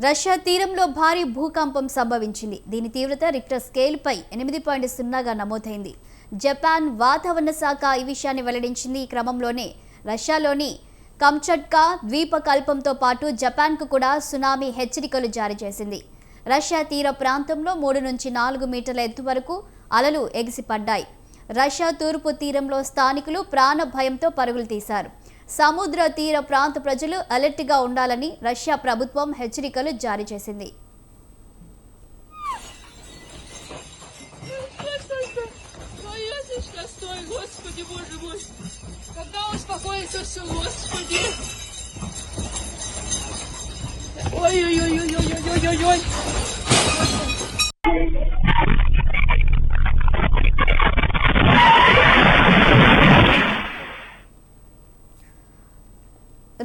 Russia తీరంలో భారీ భూకంపం సంభవించింది. దీని తీవ్రత రిక్టర్ స్కేల్పై 8.0గా నమోదైంది. జపాన్ వాతావరణ శాఖ ఈ విషయాన్ని వెల్లడించింది. ఈ క్రమంలోనే రష్యాలోని కమ్చట్కా ద్వీపకల్పంతో పాటు జపాన్కు కూడా సునామీ హెచ్చరికలు జారీ చేసింది. రష్యా తీర ప్రాంతంలో 3 నుంచి 4 మీటర్ల ఎత్తు వరకు అలలు ఎగిసిపడ్డాయి. రష్యా తూర్పు తీరంలో స్థానికులు ప్రాణ భయంతో పరుగులు తీశారు. సముద్ర తీర ప్రాంత ప్రజలు అలర్ట్గా ఉండాలని రష్యా ప్రభుత్వం హెచ్చరికలు జారీ చేసింది.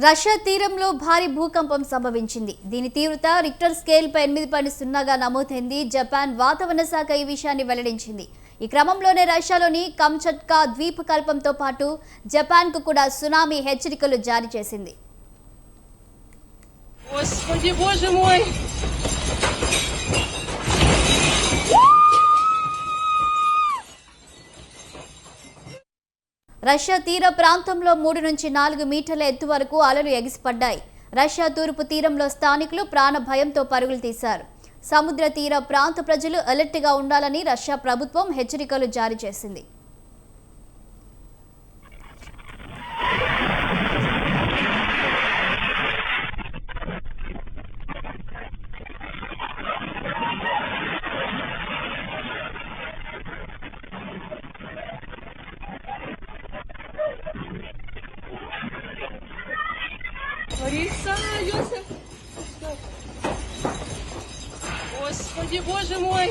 రష్యా తీరంలో భారీ భూకంపం సంభవించింది. దీని తీవ్రత రిక్టర్ స్కేల్పై 8.0గా నమోదైంది. జపాన్ వాతావరణ శాఖ ఈ విషయాన్ని వెల్లడించింది. ఈ క్రమంలోనే రష్యాలోని కమ్చట్కా ద్వీపకల్పంతో పాటు జపాన్కు కూడా సునామీ హెచ్చరికలు జారీ చేసింది. రష్యా తీర ప్రాంతంలో 3 నుంచి 4 మీటర్ల ఎత్తు వరకు అలలు ఎగిసిపడ్డాయి. రష్యా తూర్పు తీరంలో స్థానికులు ప్రాణ భయంతో పరుగులు తీశారు. సముద్ర తీర ప్రాంత ప్రజలు అలర్ట్గా ఉండాలని రష్యా ప్రభుత్వం హెచ్చరికలు జారీ చేసింది. Лариса, Йосиф. Господи, боже мой.